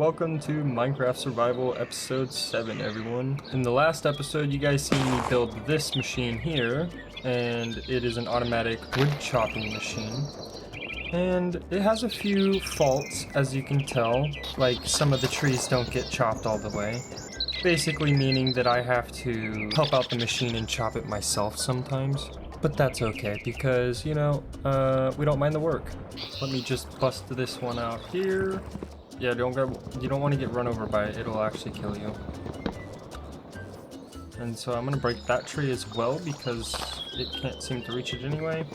welcome to Minecraft Survival episode 7, everyone. In the last episode, you guys seen me build this machine here, and it is an automatic wood chopping machine. And it has a few faults, as you can tell, like some of the trees don't get chopped all the way. Basically meaning that I have to help out the machine and chop it myself sometimes. But that's okay, because, you know, we don't mind the work. Let me just bust this one out here. Yeah, you don't want to get run over by it. It'll actually kill you. And so I'm going to break that tree as well, because it can't seem to reach it anyway.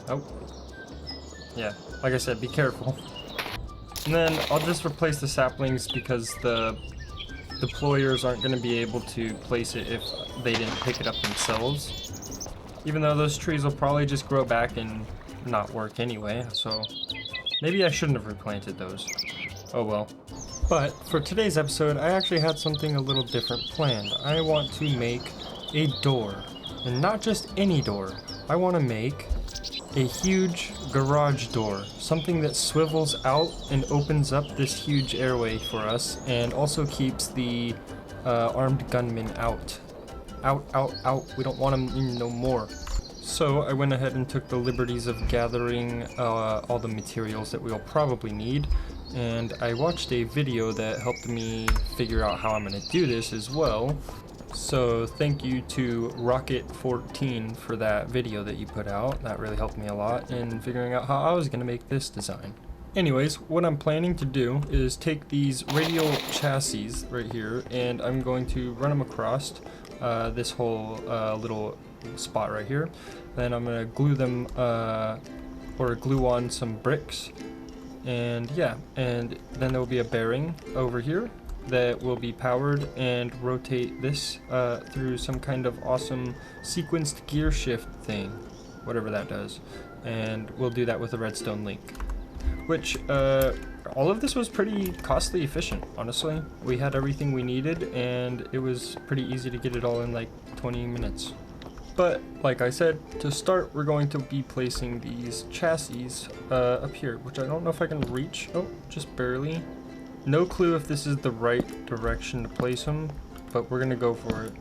Oh. Yeah, like I said, be careful. And then I'll just replace the saplings, because the deployers aren't going to be able to place it if they didn't pick it up themselves. Even though those trees will probably just grow back and not work anyway, so maybe I shouldn't have replanted those. Oh well. But for today's episode, I actually had something a little different planned. I want to make a door, and not just any door. I want to make a huge garage door, something that swivels out and opens up this huge airway for us, and also keeps the armed gunmen out. Out. We don't want them in no more. So I went ahead and took the liberties of gathering all the materials that we'll probably need. And I watched a video that helped me figure out how I'm going to do this as well. So thank you to Rocket14 for that video that you put out. That really helped me a lot in figuring out how I was going to make this design. Anyways, what I'm planning to do is take these radial chassis right here, and I'm going to run them across this whole little spot right here. Then I'm going to glue them or glue on some bricks. And yeah, and then there will be a bearing over here that will be powered and rotate this through some kind of awesome sequenced gear shift thing, whatever that does. And we'll do that with a redstone link, which all of this was pretty costly efficient, honestly. We had everything we needed, and it was pretty easy to get it all in like 20 minutes. But like I said, to start, we're going to be placing these chassis up here, which I don't know if I can reach. Oh, just barely. No clue if this is the right direction to place them, but we're gonna go for it.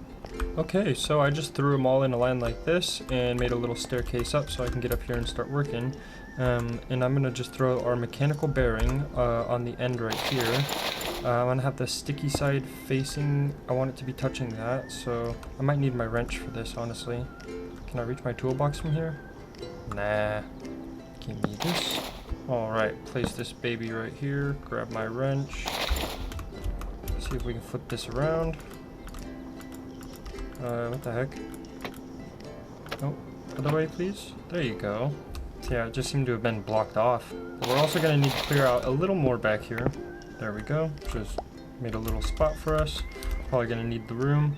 Okay, so I just threw them all in a line like this and made a little staircase up so I can get up here and start working. And I'm gonna just throw our mechanical bearing on the end right here. I'm gonna have the sticky side facing. I want it to be touching that, so I might need my wrench for this, honestly. Can I reach my toolbox from here? Nah. Give me this. Alright, place this baby right here. Grab my wrench. See if we can flip this around. What the heck? Oh, other way, please. There you go. So yeah, it just seemed to have been blocked off. But we're also gonna need to clear out a little more back here. There we go. Just made a little spot for us. Probably gonna need the room.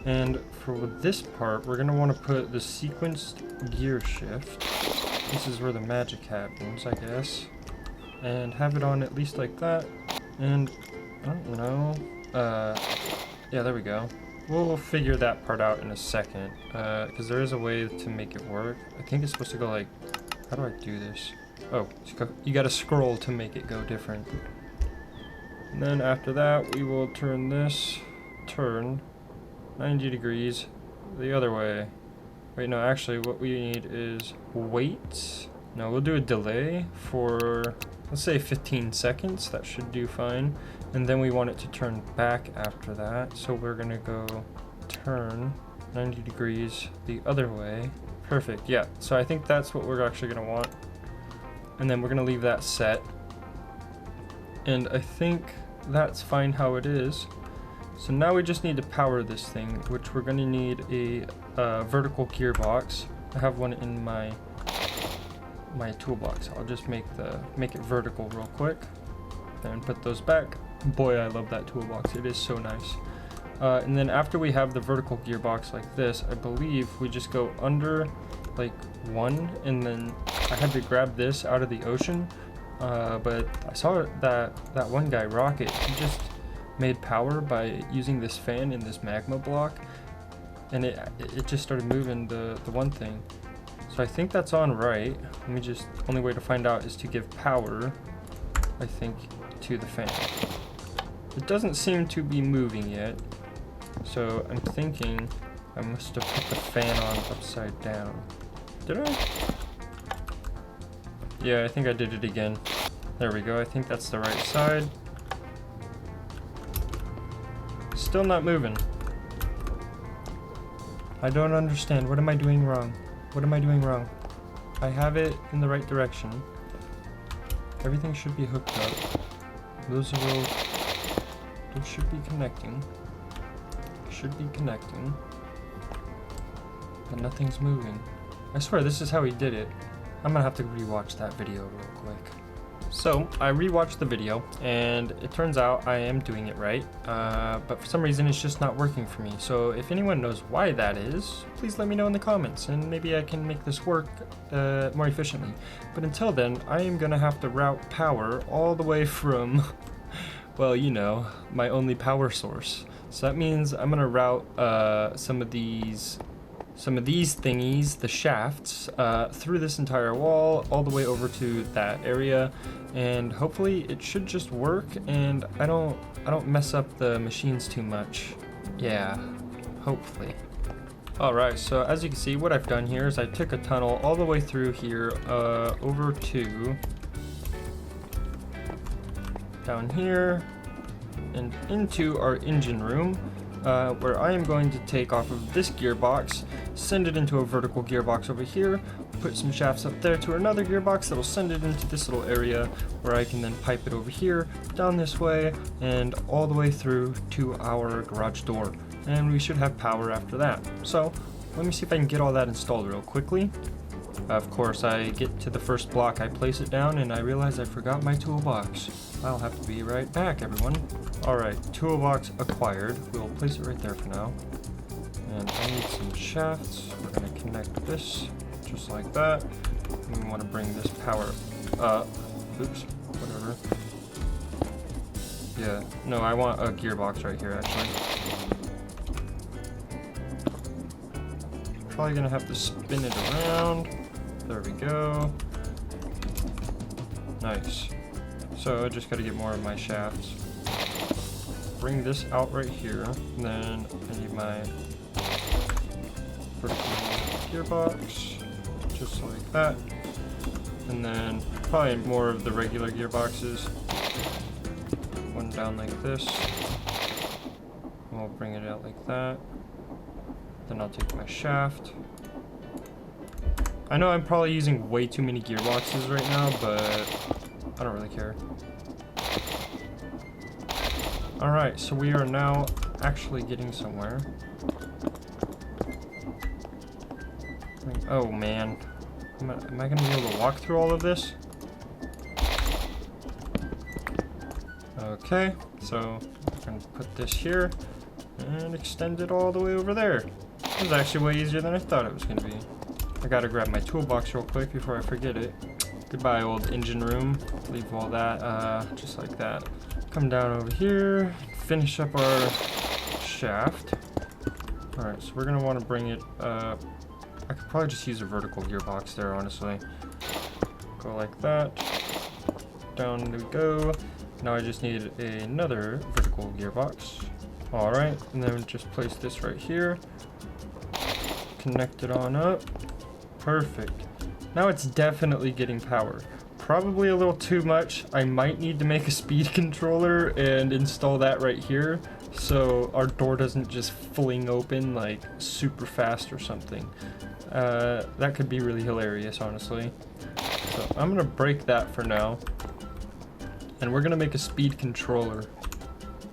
And for this part, we're gonna want to put the sequenced gear shift. This is where the magic happens, I guess. And have it on at least like that. And I don't know. Yeah, there we go. We'll figure that part out in a second, because there is a way to make it work. I think it's supposed to go like, how do I do this? Oh, you gotta scroll to make it go different. And then after that, we will turn 90 degrees the other way. Wait, no, actually what we need is wait. No, we'll do a delay for, let's say 15 seconds. That should do fine. And then we want it to turn back after that. So we're gonna go turn 90 degrees the other way. Perfect, yeah. So I think that's what we're actually gonna want. And then we're gonna leave that set. And I think that's fine how it is. So now we just need to power this thing, which we're going to need a vertical gearbox. I have one in my toolbox. I'll just make it vertical real quick, and put those back. Boy, I love that toolbox. It is so nice. And then after we have the vertical gearbox like this, I believe we just go under like one, and then I had to grab this out of the ocean. But I saw that one guy, Rocket, he just made power by using this fan in this magma block, and it just started moving the one thing. So I think that's on right. Let me just, only way to find out is to give power, I think, to the fan. It doesn't seem to be moving yet. So I'm thinking I must have put the fan on upside down. Did I? Yeah, I think I did it again. There we go. I think that's the right side. Still not moving. I don't understand. What am I doing wrong? What am I doing wrong? I have it in the right direction. Everything should be hooked up. Those should be connecting. Should be connecting. But nothing's moving. I swear this is how he did it. I'm gonna have to rewatch that video real quick. So I rewatched the video and it turns out I am doing it right, but for some reason it's just not working for me. So if anyone knows why that is, please let me know in the comments and maybe I can make this work more efficiently. But until then, I am gonna have to route power all the way from, well, you know, my only power source. So that means I'm gonna route some of these thingies, the shafts, through this entire wall, all the way over to that area, and hopefully it should just work and I don't mess up the machines too much. Yeah, hopefully. Alright, so as you can see, what I've done here is I took a tunnel all the way through here, over to down here and into our engine room, where I am going to take off of this gearbox, send it into a vertical gearbox over here, put some shafts up there to another gearbox that'll send it into this little area where I can then pipe it over here, down this way, and all the way through to our garage door. And we should have power after that. So let me see if I can get all that installed real quickly. Of course, I get to the first block, I place it down, and I realize I forgot my toolbox. I'll have to be right back, everyone. Alright, toolbox acquired. We'll place it right there for now. And I need some shafts. We're going to connect this just like that. And we want to bring this power up. Oops, whatever. Yeah, no, I want a gearbox right here, actually. Probably going to have to spin it around. There we go. Nice. So I just got to get more of my shafts. Bring this out right here. And then I need my vertical gearbox, just like that. And then probably more of the regular gearboxes. One down like this. And we'll bring it out like that. Then I'll take my shaft. I know I'm probably using way too many gearboxes right now, but I don't really care. Alright, so we are now actually getting somewhere. Oh man. Am I going to be able to walk through all of this? Okay, so I'm going to put this here and extend it all the way over there. This is actually way easier than I thought it was going to be. I gotta grab my toolbox real quick before I forget it. Goodbye, old engine room. Leave all that, just like that. Come down over here, finish up our shaft. Alright, so we're gonna want to bring it, I could probably just use a vertical gearbox there, honestly. Go like that. Down we go. Now I just need another vertical gearbox. Alright, and then just place this right here. Connect it on up. Perfect. Now it's definitely getting power. Probably a little too much. I might need to make a speed controller and install that right here so our door doesn't just fling open like super fast or something. That could be really hilarious, honestly. So I'm gonna break that for now. And we're gonna make a speed controller.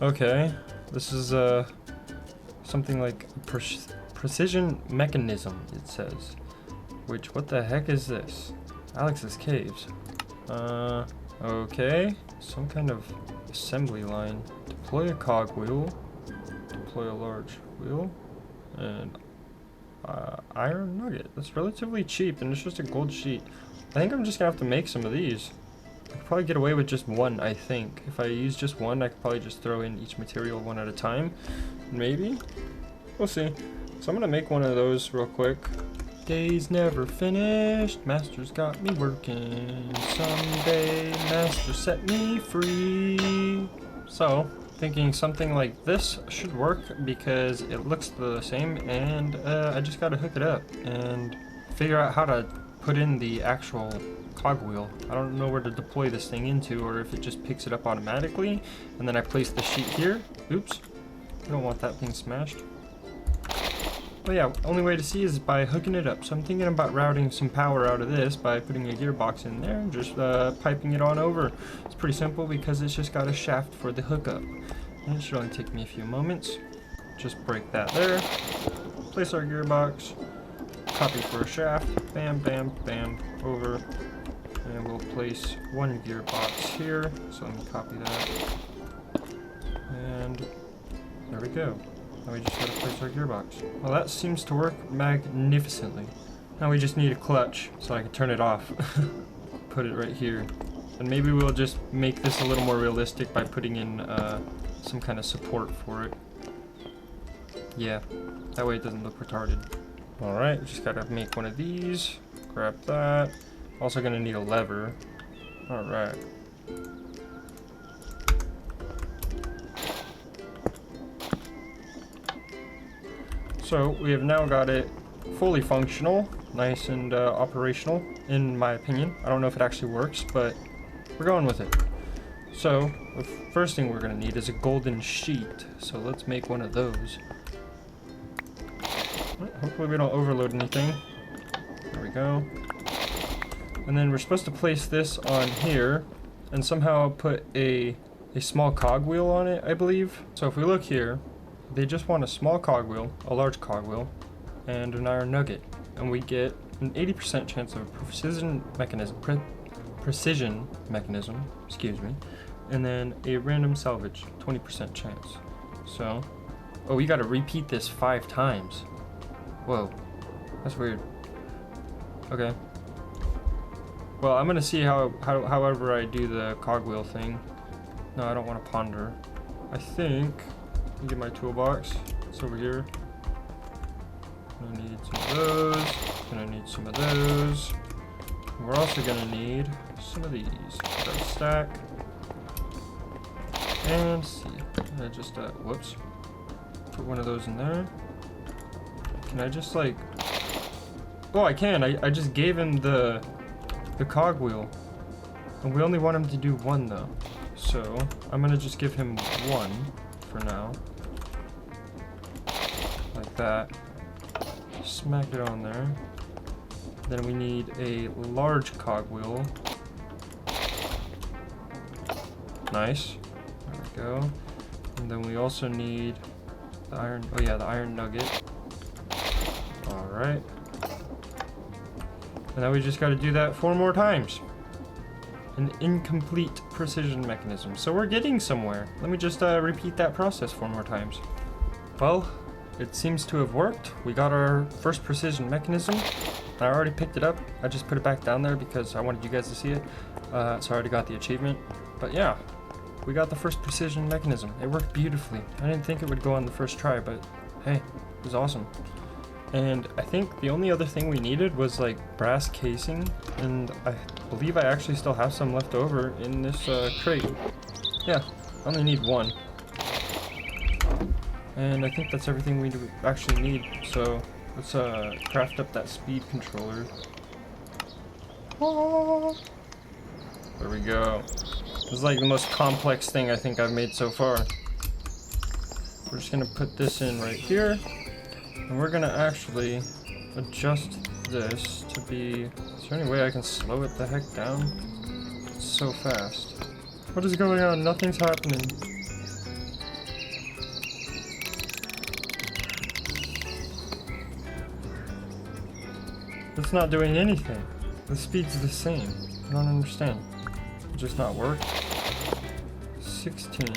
Okay, this is something like a precision mechanism, it says. Which, what the heck is this? Alex's caves. Okay. Some kind of assembly line. Deploy a cogwheel. Deploy a large wheel. And iron nugget. That's relatively cheap and it's just a gold sheet. I think I'm just gonna have to make some of these. I could probably get away with just one, I think. If I use just one, I could probably just throw in each material one at a time. Maybe? We'll see. So I'm gonna make one of those real quick. Day's never finished, master's got me working. Someday, master set me free. So, thinking something like this should work because it looks the same, and I just gotta hook it up and figure out how to put in the actual cogwheel. I don't know where to deploy this thing into, or if it just picks it up automatically, and then I place the sheet here. Oops, I don't want that thing smashed. But yeah, only way to see is by hooking it up. So I'm thinking about routing some power out of this by putting a gearbox in there and just piping it on over. It's pretty simple because it's just got a shaft for the hookup. And it should only take me a few moments. Just break that there. Place our gearbox. Copy for a shaft. Bam, bam, bam, over. And we'll place one gearbox here. So let me copy that. And there we go. Now we just gotta place our gearbox. Well, that seems to work magnificently. Now we just need a clutch so I can turn it off. Put it right here. And maybe we'll just make this a little more realistic by putting in some kind of support for it. Yeah, that way it doesn't look retarded. Alright, just gotta make one of these. Grab that. Also gonna need a lever. Alright. So we have now got it fully functional, nice and operational, in my opinion. I don't know if it actually works, but we're going with it. So the first thing we're going to need is a golden sheet. So let's make one of those. Hopefully we don't overload anything. There we go. And then we're supposed to place this on here and somehow put a small cogwheel on it, I believe. So if we look here, they just want a small cogwheel, a large cogwheel, and an iron nugget. And we get an 80% chance of precision mechanism, excuse me, and then a random salvage, 20% chance. So, oh, we gotta repeat this 5 times. Whoa, that's weird. Okay. Well, I'm gonna see however I do the cogwheel thing. No, I don't want to ponder. I think, let me get my toolbox. It's over here. Gonna need some of those. Gonna need some of those. And we're also gonna need some of these. Put our stack. And see. Just whoops. Put one of those in there. Can I just like? Oh, I can. I just gave him the cogwheel, and we only want him to do one though. So I'm gonna just give him one for now. Like that. Smack it on there. Then we need a large cogwheel. Nice. There we go. And then we also need the iron, oh yeah, the iron nugget. Alright. And now we just gotta do that 4 more times. An incomplete precision mechanism. So we're getting somewhere. Let me just repeat that process 4 more times. Well, it seems to have worked. We got our first precision mechanism. I already picked it up. I just put it back down there because I wanted you guys to see it. So I already got the achievement. But yeah, we got the first precision mechanism. It worked beautifully. I didn't think it would go on the first try, but hey, it was awesome. And I think the only other thing we needed was like brass casing, and I believe I actually still have some left over in this crate. Yeah, I only need 1. And I think that's everything we actually need, so let's craft up that speed controller. There we go. This is like the most complex thing I think I've made so far. We're just gonna put this in right here. And we're gonna actually adjust this to be... Is there any way I can slow it the heck down? It's so fast. What is going on? Nothing's happening. It's not doing anything. The speed's the same. I don't understand. It just not work? 16.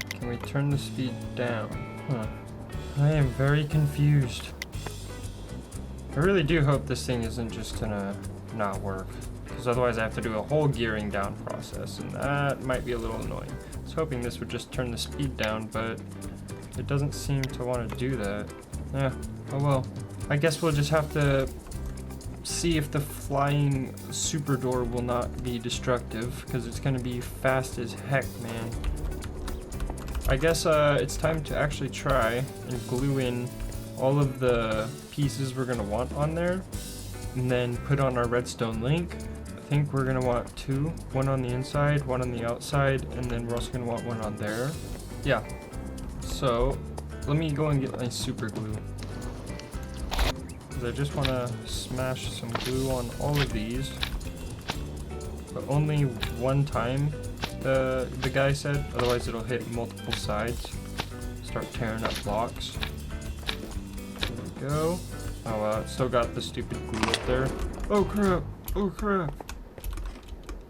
Can we turn the speed down? Huh. I am very confused. I really do hope this thing isn't just gonna not work, because otherwise I have to do a whole gearing down process, and that might be a little annoying. I was hoping this would just turn the speed down, but it doesn't seem to want to do that. Yeah, oh well. I guess we'll just have to see if the flying super door will not be destructive, because it's gonna be fast as heck, man. I guess it's time to actually try and glue in all of the pieces we're gonna want on there, and then put on our redstone link. I think we're gonna want two, one on the inside, one on the outside, and then we're also gonna want one on there. Yeah, so let me go and get my super glue, because I just want to smash some glue on all of these, but only one time, the guy said, otherwise it'll hit multiple sides, start tearing up blocks. There we go. Oh, still got the stupid glue up there. Oh crap, oh crap.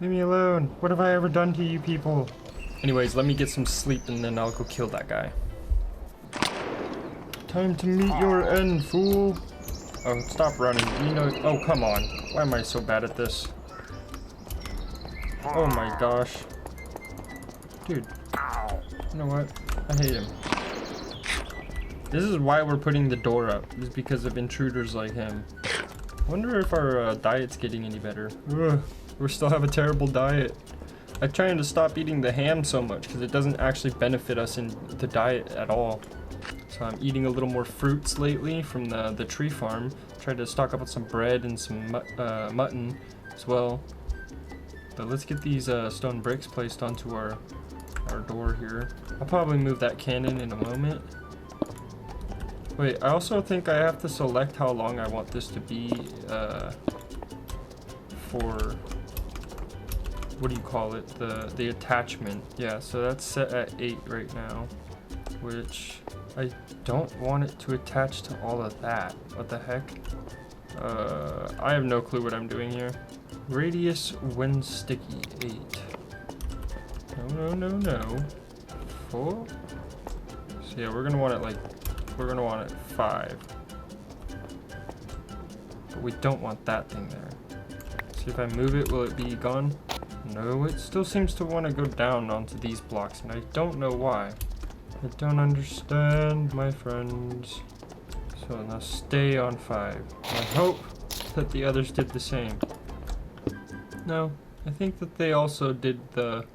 Leave me alone. What have I ever done to you people? Anyways, let me get some sleep and then I'll go kill that guy. Time to meet your end, fool. Oh, stop running. You know, oh, come on. Why am I so bad at this? Oh my gosh. Dude. You know what? I hate him. This is why we're putting the door up, is because of intruders like him. I wonder if our diet's getting any better. Ugh, we still have a terrible diet. I'm trying to stop eating the ham so much because it doesn't actually benefit us in the diet at all. So I'm eating a little more fruits lately from the tree farm. Tried to stock up on some bread and some mutton as well. But let's get these stone bricks placed onto our door here. I'll probably move that cannon in a moment. Wait, I also think I have to select how long I want this to be for, what do you call it, the attachment. Yeah, so that's set at 8 right now, which I don't want it to attach to all of that. What the heck? I have no clue what I'm doing here. Radius when sticky, 8. No. 4. So yeah, we're gonna want it like, we're gonna want it 5. But we don't want that thing there. See if I move it, will it be gone? No, it still seems to want to go down onto these blocks, and I don't know why. I don't understand, my friends. So now stay on 5. I hope that the others did the same. No, I think that they also did the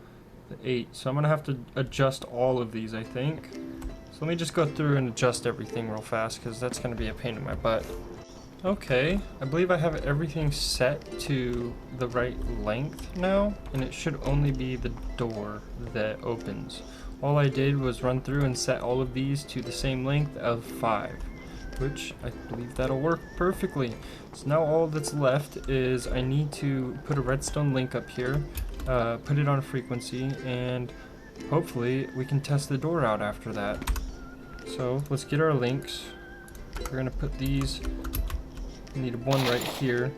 8. So I'm gonna have to adjust all of these, I think. So let me just go through and adjust everything real fast, because that's gonna be a pain in my butt. Okay, I believe I have everything set to the right length now, and it should only be the door that opens. All I did was run through and set all of these to the same length of 5, which I believe that'll work perfectly. So now all that's left is I need to put a redstone link up here, put it on frequency, and hopefully we can test the door out after that. So let's get our links. We're gonna put these, we need one right here.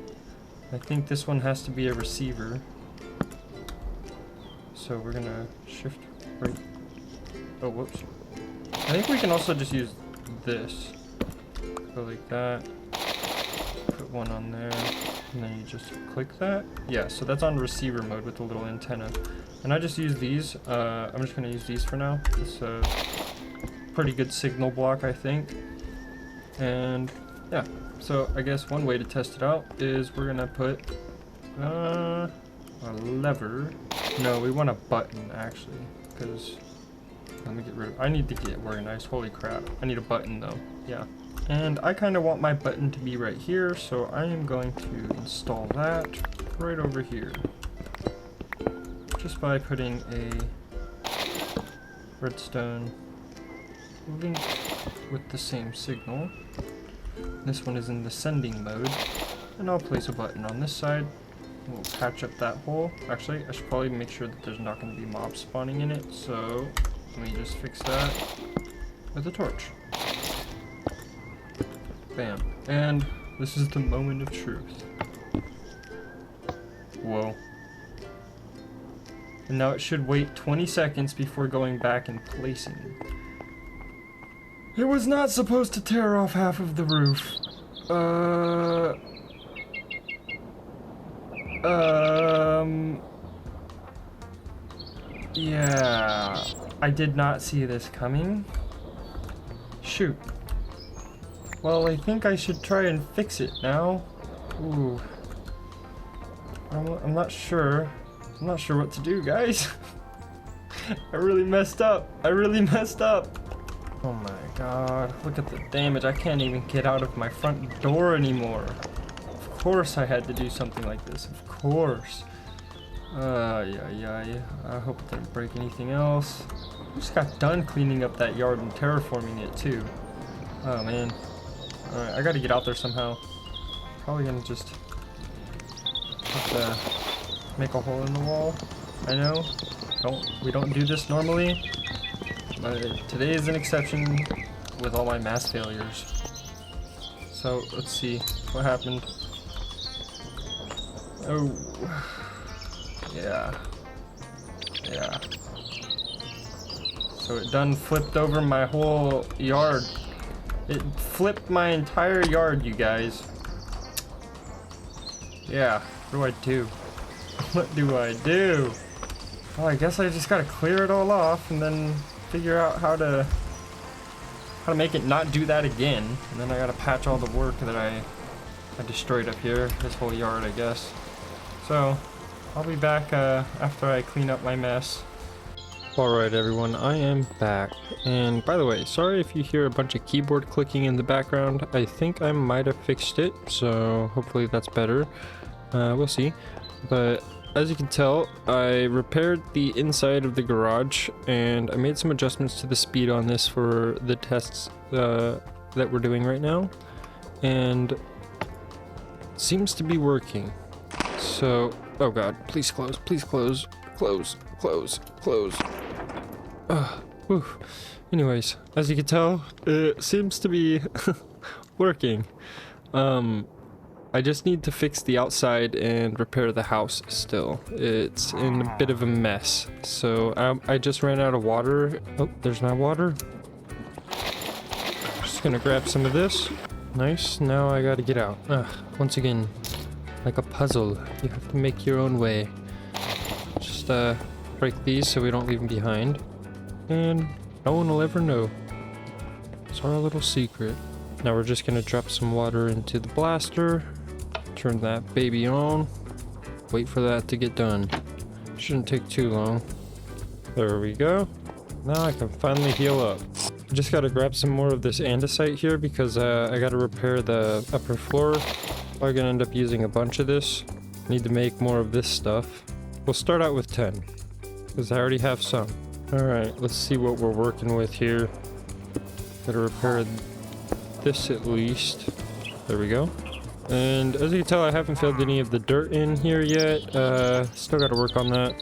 I think this one has to be a receiver. So we're gonna shift right. Oh, whoops. I think we can also just use this. Go like that. Put one on there. And then you just click that. Yeah, so that's on receiver mode with the little antenna. And I just use these. I'm just gonna use these for now. It's a pretty good signal block, I think. And yeah, so I guess one way to test it out is we're gonna put a lever. No, we want a button actually, because let me get rid of, I need to get organized. Holy crap, I need a button though. Yeah, and I kind of want my button to be right here, so I am going to install that right over here just by putting a redstone link with the same signal. This one is in the sending mode, and I'll place a button on this side. We'll patch up that hole. Actually, I should probably make sure that there's not going to be mobs spawning in it, so let me just fix that with a torch. Bam. And this is the moment of truth. Whoa. And now it should wait 20 seconds before going back and placing. It was not supposed to tear off half of the roof. Yeah, I did not see this coming. Shoot. Well, I think I should try and fix it now. Ooh. I'm not sure. I'm not sure what to do, guys. I really messed up. I really messed up. Oh my god, look at the damage. I can't even get out of my front door anymore. Of course I had to do something like this. Of course. Yeah. I hope it didn't break anything else. I just got done cleaning up that yard and terraforming it too. Oh man. Alright, I gotta get out there somehow. Probably gonna just have to make a hole in the wall. I know. We don't do this normally. But today is an exception with all my mass failures. So let's see what happened. Oh. Yeah. So it done flipped over my whole yard. It flipped my entire yard, you guys. Yeah, what do? What do I do? Well, I guess I just gotta clear it all off and then figure out how to make it not do that again. And then I gotta patch all the work that I destroyed up here, this whole yard, I guess. So I'll be back after I clean up my mess. Alright everyone, I am back. And by the way, sorry if you hear a bunch of keyboard clicking in the background. I think I might have fixed it, so hopefully that's better. We'll see. But as you can tell, I repaired the inside of the garage and I made some adjustments to the speed on this for the tests that we're doing right now. And it seems to be working. So, oh god, please close, please close, close. Anyways, as you can tell, it seems to be working. I just need to fix the outside and repair the house still. It's in a bit of a mess. So I just ran out of water. Oh, there's my water. Just gonna grab some of this. Nice, now I gotta get out. Once again, like a puzzle, you have to make your own way. Just break these so we don't leave them behind. And no one will ever know. It's our little secret. Now we're just gonna drop some water into the blaster. Turn that baby on. Wait for that to get done. Shouldn't take too long. There we go. Now I can finally heal up. I just gotta grab some more of this andesite here because I gotta repair the upper floor. Probably gonna end up using a bunch of this. Need to make more of this stuff. We'll start out with 10 because I already have some. Alright, let's see what we're working with here. Gotta repair this at least. There we go. And as you can tell, I haven't filled any of the dirt in here yet. Still gotta work on that.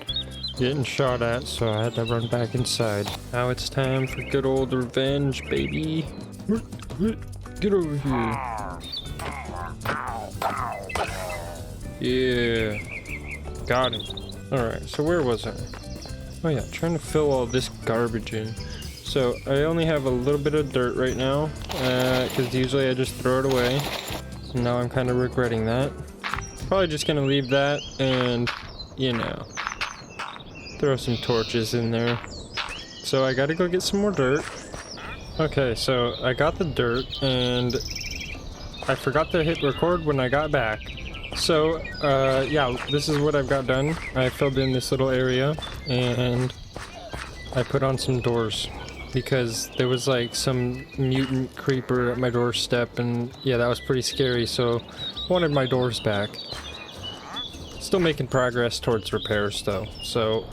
Getting shot at, so I had to run back inside. Now it's time for good old revenge, baby. Get over here. Yeah. Got him. Alright, so where was I? Oh yeah, trying to fill all this garbage in. So I only have a little bit of dirt right now, because usually I just throw it away. So now I'm kind of regretting that. Probably just gonna leave that and, you know, throw some torches in there. So I gotta go get some more dirt. Okay, so I got the dirt and I forgot to hit record when I got back. So, yeah, this is what I've got done. I filled in this little area and I put on some doors because there was like some mutant creeper at my doorstep and yeah, that was pretty scary, so I wanted my doors back. Still making progress towards repairs though, so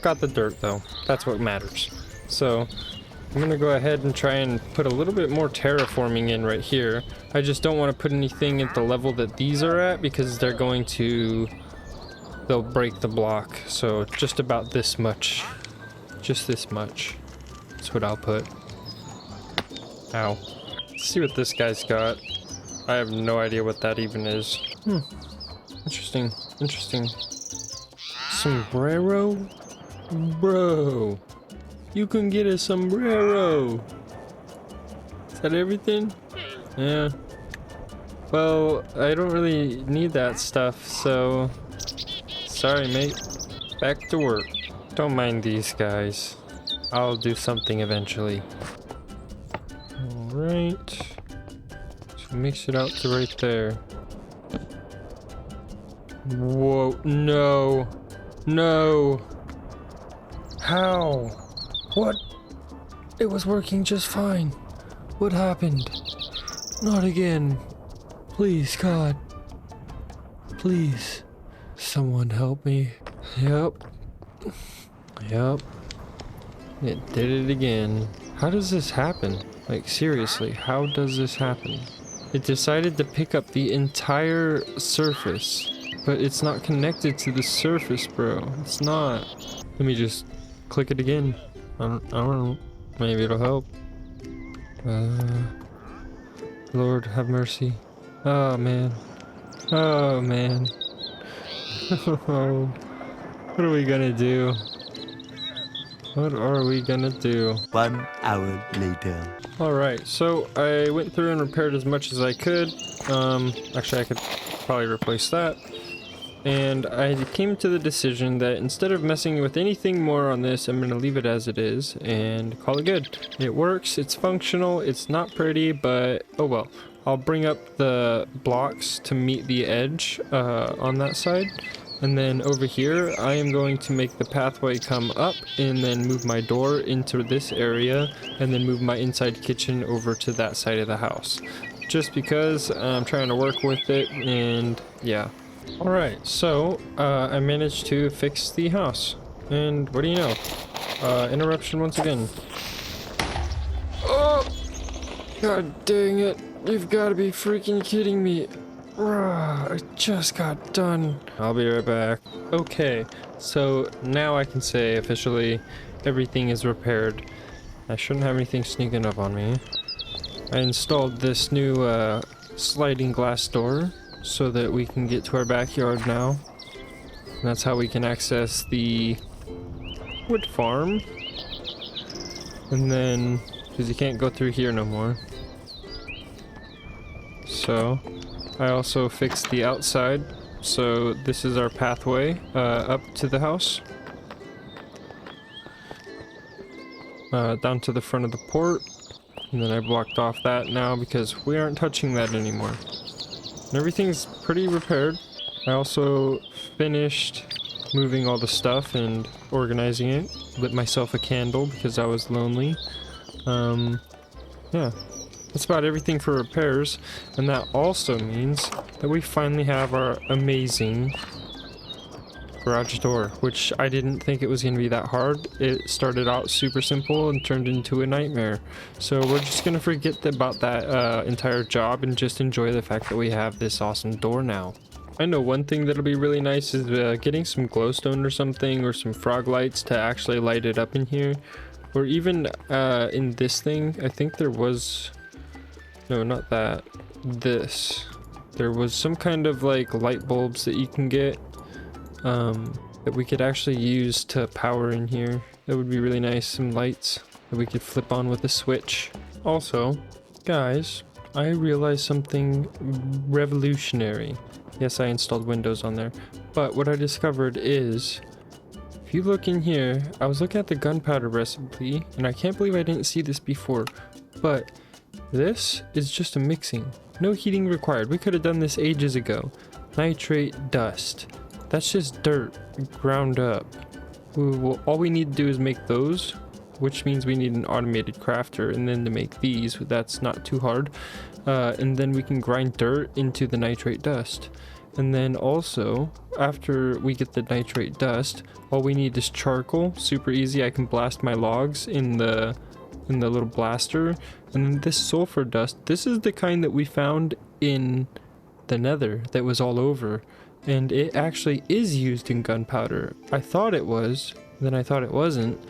got the dirt though. That's what matters. So I'm gonna go ahead and try and put a little bit more terraforming in right here. I just don't want to put anything at the level that these are at because they'll break the block. So just about this much. Just this much. That's what I'll put. Ow. Let's see what this guy's got. I have no idea what that even is. Interesting. Interesting. Sombrero? Bro. You can get a sombrero. Is that everything? Yeah. Well, I don't really need that stuff, so... Sorry, mate. Back to work. Don't mind these guys. I'll do something eventually. Alright. So mix it out to right there. Whoa, no. No. How? What? It was working just fine. What happened? Not again. Please, God. Please. Someone help me. Yep. Yep. It did it again. How does this happen? Like, seriously, how does this happen? It decided to pick up the entire surface, but it's not connected to the surface, bro. It's not. Let me just click it again. I don't know. Maybe it'll help. Lord have mercy. Oh, man. Oh, man. What are we gonna do? What are we gonna do? 1 hour later. Alright, so I went through and repaired as much as I could. Actually I could probably replace that. And I came to the decision that instead of messing with anything more on this, I'm gonna leave it as it is and call it good. It works, it's functional, it's not pretty, but oh well. I'll bring up the blocks to meet the edge on that side. And then over here, I am going to make the pathway come up and then move my door into this area and then move my inside kitchen over to that side of the house. Just because I'm trying to work with it and yeah. Alright, so I managed to fix the house. And what do you know? Interruption once again. Oh! God dang it. You've got to be freaking kidding me. I just got done. I'll be right back. Okay, so now I can say officially everything is repaired. I shouldn't have anything sneaking up on me. I installed this new sliding glass door so that we can get to our backyard now. And that's how we can access the wood farm. And then, because you can't go through here no more. So I also fixed the outside, so this is our pathway up to the house. Down to the front of the port, and then I blocked off that now because we aren't touching that anymore. And everything's pretty repaired. I also finished moving all the stuff and organizing it. Lit myself a candle because I was lonely. Yeah. That's about everything for repairs, and that also means that we finally have our amazing garage door, which I didn't think it was going to be that hard. It started out super simple and turned into a nightmare. So we're just going to forget about that entire job and just enjoy the fact that we have this awesome door now. I know one thing that'll be really nice is getting some glowstone or something, or some frog lights to actually light it up in here. Or even in this thing, I think there was... No, not that. This. There was some kind of like light bulbs that you can get that we could actually use to power in here. That would be really nice. Some lights that we could flip on with a switch. Also, guys, I realized something revolutionary. Yes, I installed Windows on there. But what I discovered is, if you look in here, I was looking at the gunpowder recipe, and I can't believe I didn't see this before, but this is just a mixing. No heating required. We could have done this ages ago. Nitrate dust. That's just dirt ground up. All we need to do is make those, which means we need an automated crafter, and then to make these, that's not too hard. And then we can grind dirt into the nitrate dust. And then also, after we get the nitrate dust, all we need is charcoal. Super easy. I can blast my logs in the little blaster. And then this sulfur dust, this is the kind that we found in the nether that was all over, and it actually is used in gunpowder. I thought it was, then I thought it wasn't,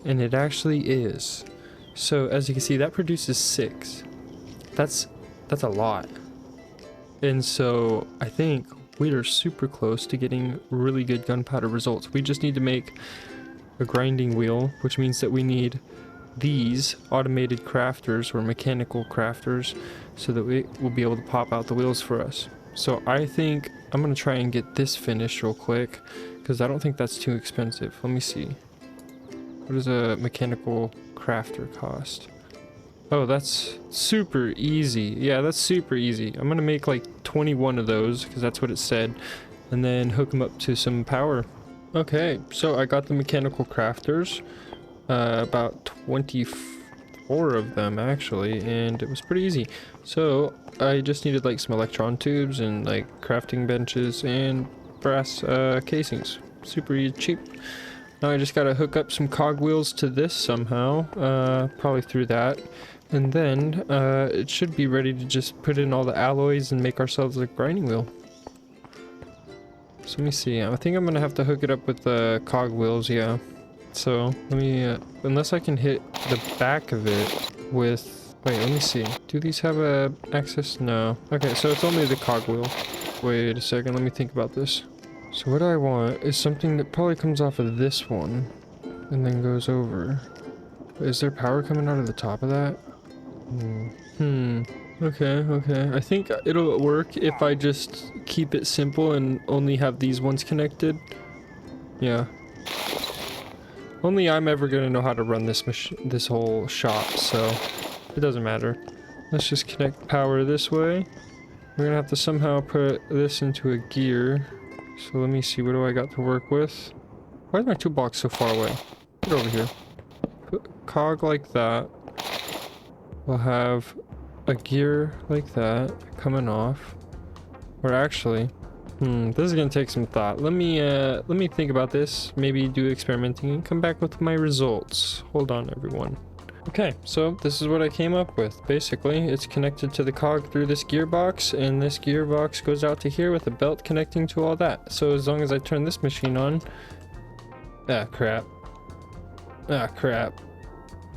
and it actually is. So as you can see, that produces 6. That's a lot. And so I think we are super close to getting really good gunpowder results. We just need to make a grinding wheel, which means that we need these automated crafters or mechanical crafters so that we will be able to pop out the wheels for us. So I think I'm going to try and get this finished real quick because I don't think that's too expensive. Let me see. What does a mechanical crafter cost? Oh, that's super easy. Yeah, that's super easy. I'm going to make like 21 of those because that's what it said, and then hook them up to some power. Okay, so I got the mechanical crafters, about 24 of them actually, and it was pretty easy. So I just needed like some electron tubes and like crafting benches and brass casings. Super cheap. Now I just gotta hook up some cogwheels to this somehow, probably through that. And then it should be ready to just put in all the alloys and make ourselves a grinding wheel. So let me see. I think I'm gonna have to hook it up with the cogwheels, yeah. So let me, unless I can hit the back of it with, wait, let me see. Do these have a access? No. Okay, so it's only the cogwheel. Wait a second, let me think about this. So what I want is something that probably comes off of this one and then goes over. Is there power coming out of the top of that? Okay. I think it'll work if I just keep it simple and only have these ones connected. Yeah. Only I'm ever gonna know how to run this whole shop, so it doesn't matter. Let's just connect power this way. We're gonna have to somehow put this into a gear. So let me see, what do I got to work with? Why is my toolbox so far away? Get over here. Put a cog like that. We'll have a gear like that coming off. Or actually, this is gonna take some thought. Let me think about this. Maybe do experimenting and come back with my results. Hold on, everyone. Okay, so this is what I came up with. Basically, it's connected to the cog through this gearbox, and this gearbox goes out to here with a belt connecting to all that. So as long as I turn this machine on, crap.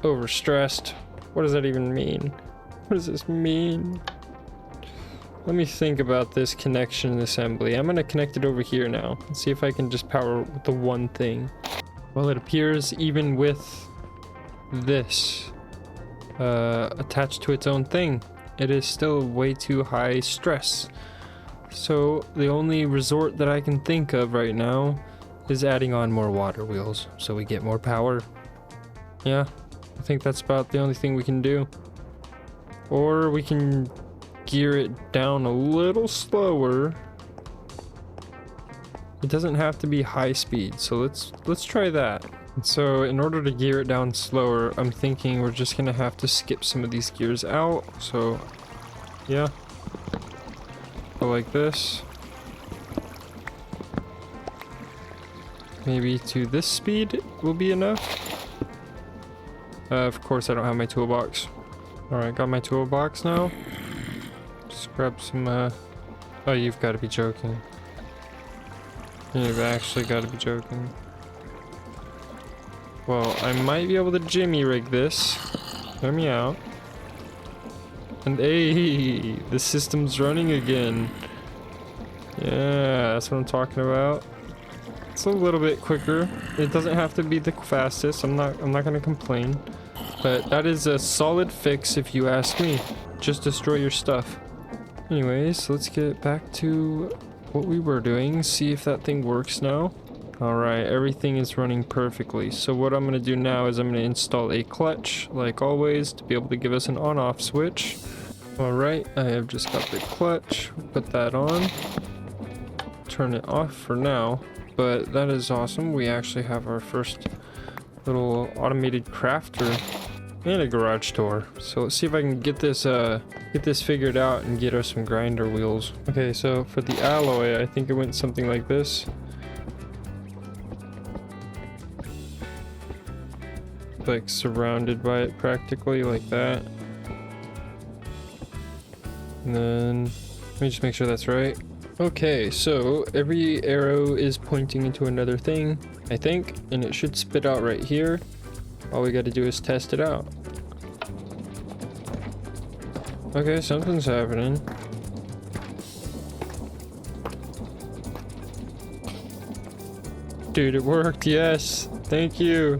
Overstressed. What does that even mean? What does this mean? Let me think about this connection assembly. I'm gonna connect it over here now and see if I can just power the one thing. Well, it appears even with this attached to its own thing, it is still way too high stress. So the only resort that I can think of right now is adding on more water wheels so we get more power. Yeah, I think that's about the only thing we can do. Or we can gear it down a little slower. It doesn't have to be high speed, so let's try that. So in order to gear it down slower, I'm thinking we're just gonna have to skip some of these gears out. So yeah, go like this. Maybe to this speed will be enough. Of course I don't have my toolbox. Alright, got my toolbox now. Just grab some, oh, you've got to be joking. You've actually got to be joking. Well, I might be able to jimmy rig this. Hear me out. And hey, the system's running again. Yeah, that's what I'm talking about. It's a little bit quicker. It doesn't have to be the fastest. I'm not gonna complain. But that is a solid fix if you ask me. Just destroy your stuff. Anyways, let's get back to what we were doing. See if that thing works now. Alright, everything is running perfectly. So what I'm going to do now is I'm going to install a clutch, like always, to be able to give us an on-off switch. Alright, I have just got the clutch. Put that on. Turn it off for now. But that is awesome. We actually have our first little automated crafter and a garage door. So let's see if I can get this figured out and get us some grinder wheels. Okay, so for the alloy, I think it went something like this. Like surrounded by it practically, like that. And then let me just make sure that's right. Okay, so every arrow is pointing into another thing, I think, and it should spit out right here. All we got to do is test it out. Okay, something's happening. Dude, it worked, yes. Thank you,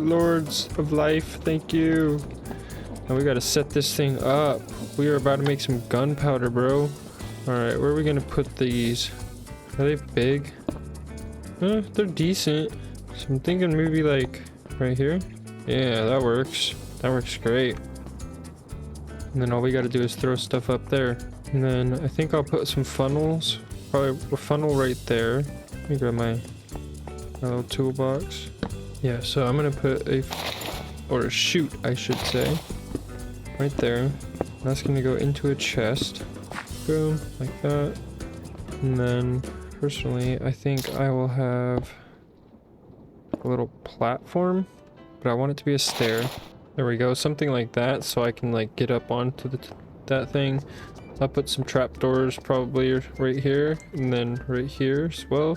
Lords of Life, thank you. Now we gotta set this thing up. We are about to make some gunpowder, bro. Alright, where are we gonna put these? Are they big? They're decent. So I'm thinking maybe like right here. Yeah, that works. That works great. And then all we gotta do is throw stuff up there. And then I think I'll put some funnels. Probably a funnel right there. Let me grab my A little toolbox. Yeah, so I'm gonna put a chute, I should say, right there. That's gonna go into a chest. Boom, like that. And then, personally, I think I will have a little platform, but I want it to be a stair. There we go, something like that, so I can like get up onto that thing. I'll put some trapdoors probably right here, and then right here as well.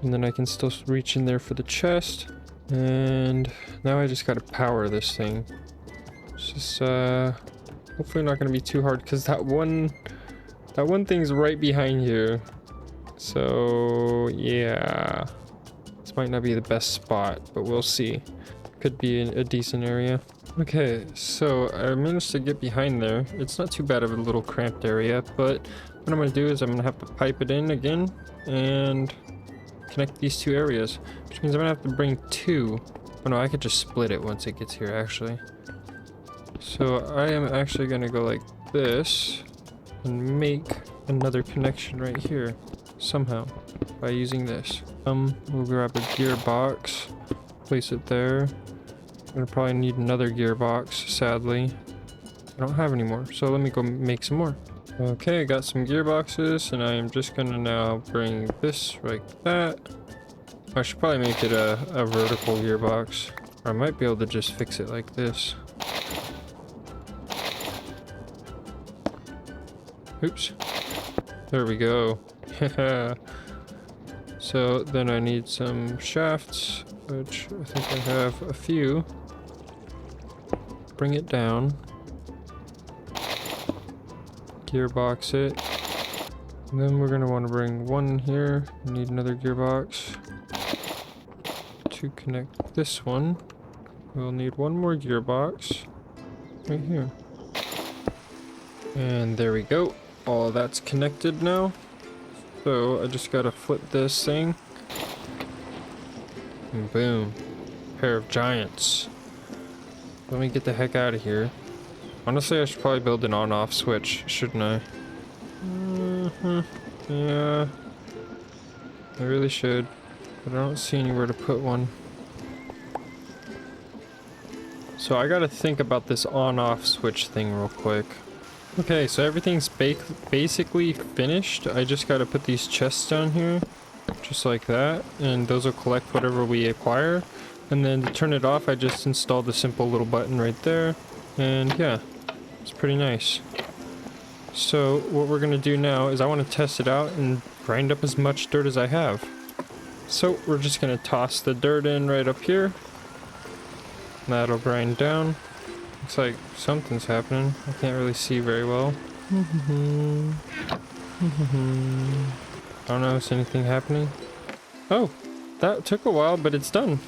And then I can still reach in there for the chest. And now I just gotta power this thing. It's just hopefully not gonna be too hard, because that one thing's right behind here. So yeah, this might not be the best spot, but we'll see. Could be a decent area. Okay, so I managed to get behind there. It's not too bad of a little cramped area, but what I'm gonna do is I'm gonna have to pipe it in again and connect these two areas, which means I'm gonna have to bring two. Oh no, I could just split it once it gets here actually. So I am actually gonna go like this and make another connection right here somehow by using this. We'll grab a gearbox, place it there. I'm gonna probably need another gearbox, sadly. I don't have any more, so let me go make some more. Okay, I got some gearboxes, and I am just gonna now bring this like that. I should probably make it a vertical gearbox. Or I might be able to just fix it like this. Oops. There we go. So then I need some shafts, which I think I have a few. Bring it down. Gearbox it. And then we're going to want to bring one here. We need another gearbox. To connect this one, we'll need one more gearbox right here. And there we go. All that's connected now. So I just gotta flip this thing. And boom. Pair of giants. Let me get the heck out of here. Honestly, I should probably build an on-off switch, shouldn't I? Yeah. I really should. But I don't see anywhere to put one. So I gotta think about this on-off switch thing real quick. Okay, so everything's basically finished. I just gotta put these chests down here, just like that, and those will collect whatever we acquire. And then to turn it off, I just installed a simple little button right there, and yeah, it's pretty nice. So what we're gonna do now is I want to test it out and grind up as much dirt as I have. So we're just gonna toss the dirt in right up here. That'll grind down. Looks like something's happening. I can't really see very well. I don't know, is anything happening? Oh, that took a while, but it's done.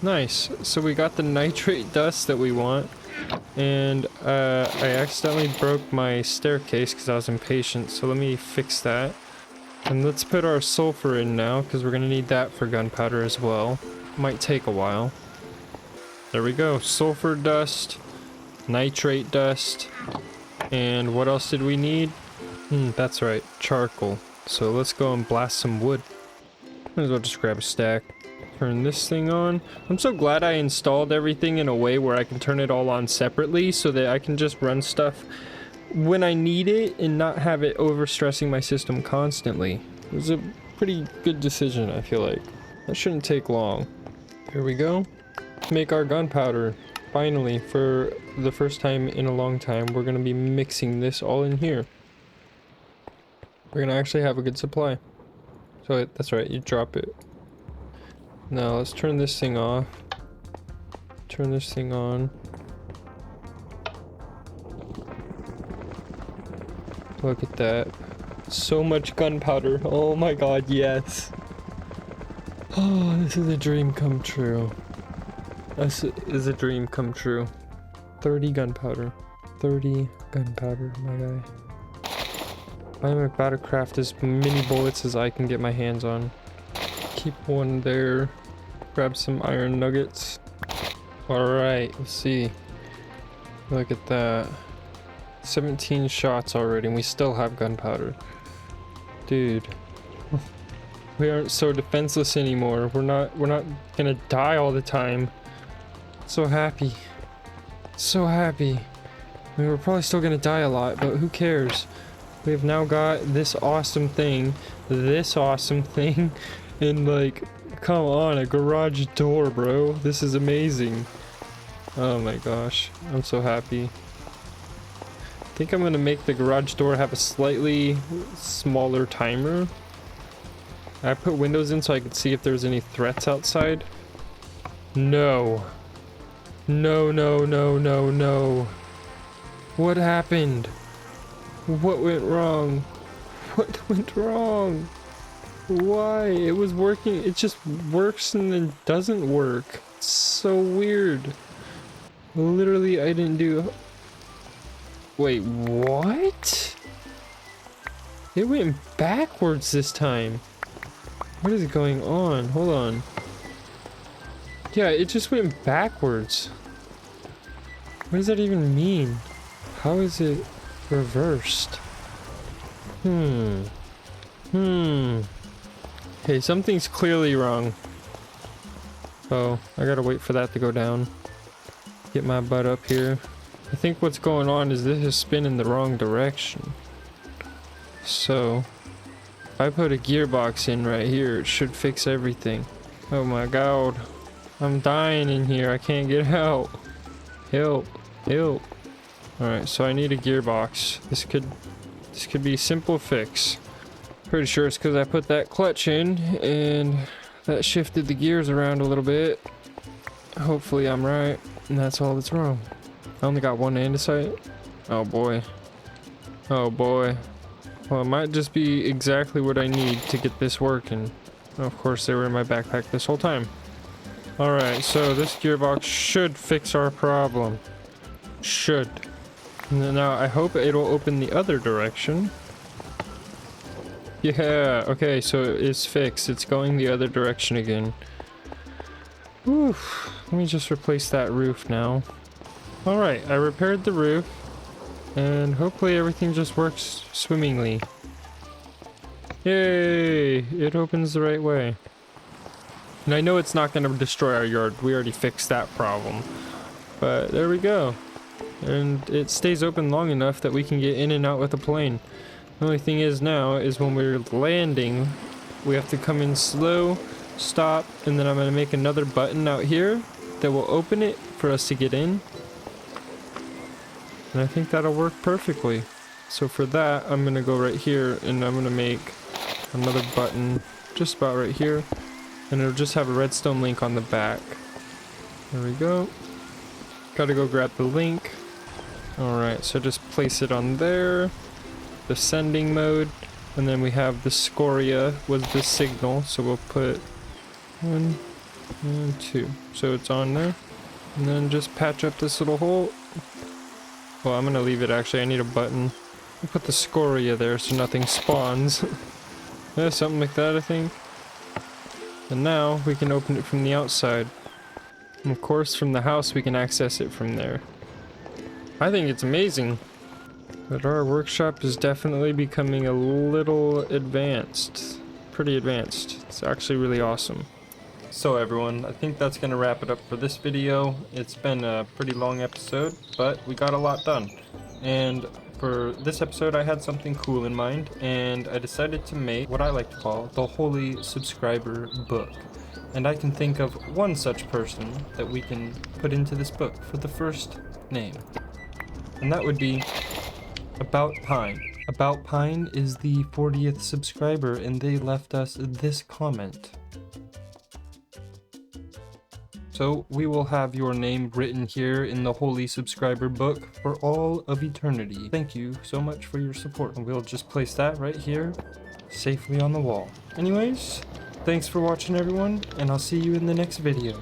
Nice. So we got the nitrate dust that we want. And I accidentally broke my staircase because I was impatient. So let me fix that. And let's put our sulfur in now because we're going to need that for gunpowder as well. Might take a while. There we go. Sulfur dust, nitrate dust, and what else did we need? That's right, charcoal. So let's go and blast some wood. Might as well just grab a stack. Turn this thing on. I'm so glad I installed everything in a way where I can turn it all on separately so that I can just run stuff when I need it and not have it overstressing my system constantly. It was a pretty good decision, I feel like. That shouldn't take long. Here we go. Make our gunpowder. Finally, for the first time in a long time, we're going to be mixing this all in here. We're going to actually have a good supply. So that's right, you drop it. Now let's turn this thing off. Turn this thing on. Look at that. So much gunpowder. Oh my god, yes. Oh, this is a dream come true. This is a dream come true. 30 gunpowder. 30 gunpowder, my guy. I'm about to craft as many bullets as I can get my hands on. Keep one there. Grab some iron nuggets. Alright, let's see. Look at that. 17 shots already, and we still have gunpowder. Dude. We aren't so defenseless anymore. We're not gonna die all the time. So happy. So happy. I mean, we're probably still gonna die a lot, but who cares? We have now got this awesome thing, and like, come on, a garage door, bro. This is amazing. Oh my gosh, I'm so happy. I think I'm gonna make the garage door have a slightly smaller timer. I put windows in so I could see if there's any threats outside. No. No, no, no, no, no. What happened? What went wrong? What went wrong? Why? It was working. It just works and then doesn't work. It's so weird. Literally, I didn't do... Wait, what? It went backwards this time. What is going on? Hold on. Yeah, it just went backwards. What does that even mean? How is it reversed? Hey, something's clearly wrong. Oh, I gotta wait for that to go down. Get my butt up here. I think what's going on is this is spinning the wrong direction. So, if I put a gearbox in right here, it should fix everything. Oh my god. I'm dying in here. I can't get out. Help. Help. Alright, so I need a gearbox. This could be a simple fix. Pretty sure it's because I put that clutch in and that shifted the gears around a little bit. Hopefully I'm right, and that's all that's wrong. I only got one andesite. Oh boy. Oh boy. Well, it might just be exactly what I need to get this working. Of course, they were in my backpack this whole time. Alright, so this gearbox should fix our problem. Should. And now I hope it'll open the other direction. Yeah, okay, so it's fixed. It's going the other direction again. Whew. Let me just replace that roof now. Alright, I repaired the roof. And hopefully everything just works swimmingly. Yay! It opens the right way. And I know it's not going to destroy our yard. We already fixed that problem. But there we go. And it stays open long enough that we can get in and out with the plane. The only thing is now is when we're landing, we have to come in slow, stop, and then I'm going to make another button out here that will open it for us to get in. And I think that'll work perfectly. So for that, I'm going to go right here and I'm going to make another button just about right here. And it'll just have a redstone link on the back. There we go. Gotta go grab the link. Alright, so just place it on there. The sending mode. And then we have the scoria was the signal. So we'll put 1 and 2. So it's on there. And then just patch up this little hole. Well, I'm gonna leave it actually. I need a button. I'll put the scoria there so nothing spawns. Yeah, something like that, I think. And now we can open it from the outside. And of course, from the house, we can access it from there. I think it's amazing. But our workshop is definitely becoming a little advanced. Pretty advanced. It's actually really awesome. So everyone, I think that's going to wrap it up for this video. It's been a pretty long episode, but we got a lot done. And for this episode, I had something cool in mind, and I decided to make what I like to call the Holy Subscriber Book. And I can think of one such person that we can put into this book for the first name. And that would be About Pine. About Pine is the 40th subscriber, and they left us this comment. So we will have your name written here in the Holy Subscriber Book for all of eternity. Thank you so much for your support. And we'll just place that right here safely on the wall. Anyways, thanks for watching everyone, and I'll see you in the next video.